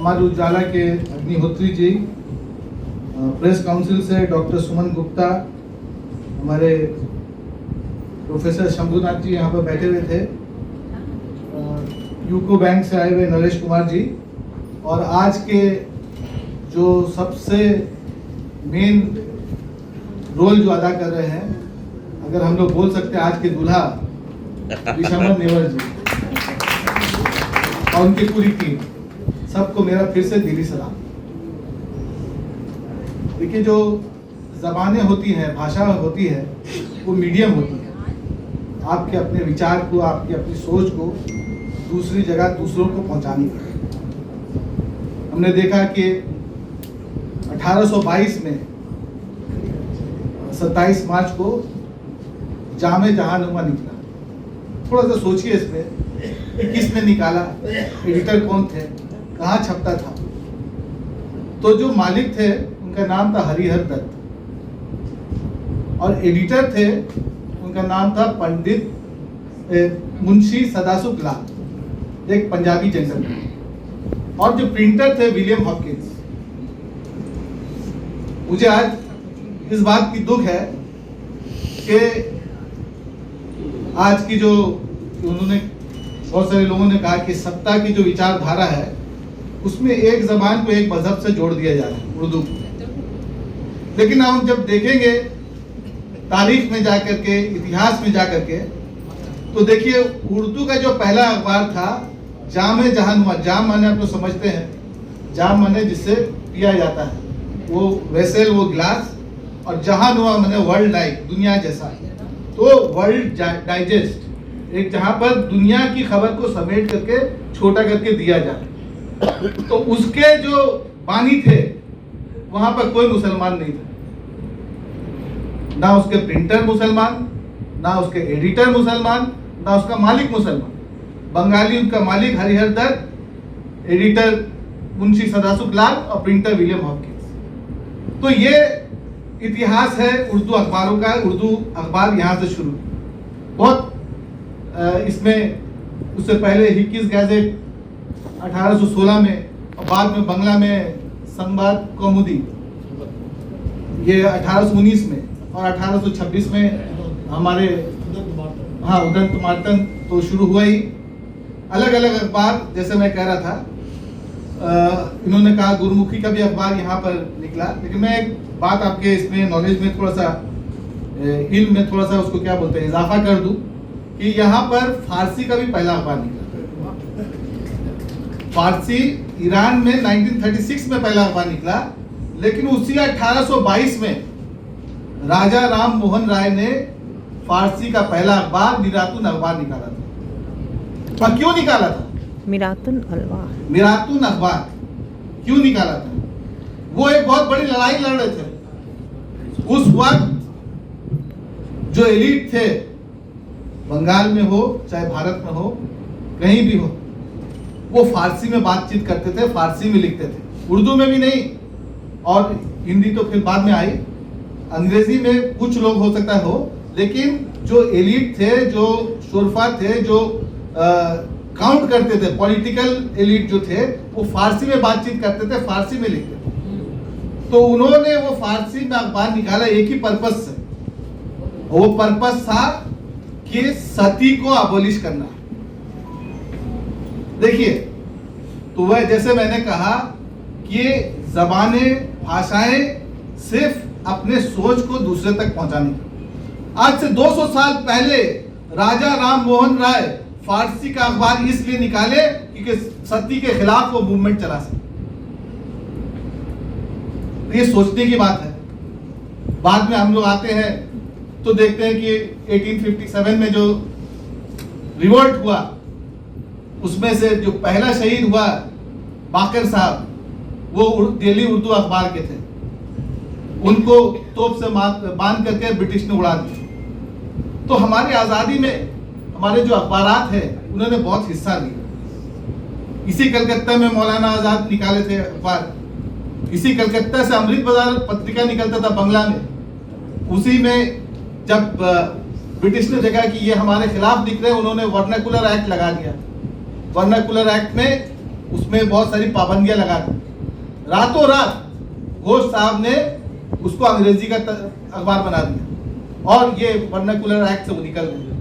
हमारे उजाला के Agnihotri ji, press council से डॉक्टर सुमन गुप्ता, हमारे प्रोफेसर शंभुनाथ जी यहाँ पर बैठे हुए थे, यूको बैंक से आए हुए नरेश कुमार जी, और आज के जो सबसे मेन रोल जो अदा कर रहे हैं, अगर हम लोग बोल सकते हैं आज के दूल्हा विशंबर नेवर जी और उनकी पूरी टीम, सबको मेरा फिर से दिली सलाम। देखिए, जो जबानें होती हैं, भाषा होती है, वो मीडियम होती है आपके अपने विचार को, आपकी अपनी सोच को दूसरी जगह दूसरों को पहुंचाने की। हमने देखा कि 1822 में 27 मार्च को जामे जहानुमा निकला। थोड़ा सा सोचिए इसमें, किसने निकाला, एडिटर कौन थे, कहाँ छपता था। तो जो मालिक थे उनका नाम था हरिहर दत्त, और एडिटर थे उनका नाम था पंडित मुंशी सदासुख लाल, एक पंजाबी जेंटलमैन, और जो प्रिंटर थे विलियम हॉकिंस। मुझे आज इस बात की दुख है कि आज की जो उन्होंने बहुत सारे लोगों ने कहा कि सत्ता की जो विचारधारा है उसमें एक जबान को एक मजहब से जोड़ दिया जा रहा है, उर्दू को। लेकिन हम जब देखेंगे तारीख में जाकर के, इतिहास में जाकर के, तो देखिए उर्दू का जो पहला अखबार था जामे जहानुमा, जाम माने आप लोग समझते हैं, जाम माने जिससे पिया जाता है, वो वेसल, वो गिलास, और जहानुमा माने वर्ल्ड लाइक, दुनिया जैसा। तो वर्ल्ड डाइजेस्ट, एक जहां पर दुनिया की खबर को समेट करके छोटा करके दिया जाए। तो उसके जो बानी थे वहां पर कोई मुसलमान नहीं था, ना उसके प्रिंटर मुसलमान, ना उसके एडिटर मुसलमान, ना उसका मालिक मुसलमान। बंगाली उनका मालिक हरिहर दत्त, एडिटर मुंशी सदासुख लाल और प्रिंटर विलियम हॉकिंस। तो ये इतिहास है उर्दू अखबारों का। उर्दू अखबार यहाँ से शुरू, बहुत इसमें उससे पहले हिकिस गैजेट 1816 में, और बाद में बंगला में संबाद कौमुदी ये 1819 में, और 1826 में हमारे उदंत मार्तन तो शुरू हुआ ही। अलग अलग अखबार, जैसे मैं कह रहा था, इन्होंने कहा गुरमुखी का भी अखबार यहाँ पर निकला। लेकिन मैं एक बात आपके इसमें नॉलेज में थोड़ा सा, इल्म में थोड़ा सा उसको क्या बोलते हैं, इजाफा कर दूं कि यहाँ पर फारसी का भी पहला अखबार निकला। फारसी ईरान में 1936 में पहला अखबार निकला, लेकिन उसी 1822 में राजा राम मोहन राय ने फारसी का पहला अखबार मिरातुन अखबार निकाला था। और क्यों निकाला था मिरातुन अखबार क्यों निकाला था? वो एक बहुत बड़ी लड़ाई लड़ रहे थे उस वक्त। जो एलीट थे, बंगाल में हो चाहे भारत में हो, कहीं भी हो, वो फारसी में बातचीत करते थे, फारसी में लिखते थे, उर्दू में भी नहीं। और हिंदी तो फिर बाद में आई, अंग्रेजी में कुछ लोग हो सकता हो, लेकिन जो एलीट थे, जो शोरफा थे, जो काउंट करते थे, पॉलिटिकल एलीट जो थे, वो फारसी में बातचीत करते थे, फारसी में लिखते थे। तो उन्होंने वो फारसी में अखबार निकाला एक ही पर्पस से। वो पर्पस था कि सती को अबोलिश करना। देखिए, तो वह जैसे मैंने कहा कि जबानें, भाषाएं सिर्फ अपने सोच को दूसरे तक पहुंचाने। आज से 200 साल पहले राजा राम मोहन राय फारसी का अखबार इसलिए निकाले क्योंकि सती के खिलाफ वो मूवमेंट चला सके। ये सोचने की बात है। बाद में हम लोग आते हैं तो देखते हैं कि 1857 में जो रिवोल्ट हुआ, उसमें से जो पहला शहीद हुआ बाकर साहब, वो दिल्ली उर्दू अखबार के थे। उनको तोप से बांध करके ब्रिटिश ने उड़ा दिया। तो हमारी आज़ादी में हमारे जो अखबारात हैं, उन्होंने बहुत हिस्सा लिया। इसी कलकत्ता में मौलाना आज़ाद निकाले थे अखबार, इसी कलकत्ता से अमृत बाजार पत्रिका निकलता था बंगला में। उसी में जब ब्रिटिश ने देखा कि ये हमारे खिलाफ दिख रहे हैं, उन्होंने वर्नाकुलर एक्ट लगा दिया। वर्नाकुलर एक्ट में उसमें बहुत सारी पाबंदियां लगा दी। रातों रात घोष साहब ने उसको अंग्रेजी का अखबार बना दिया और ये वर्नाकुलर एक्ट से वो निकल गए।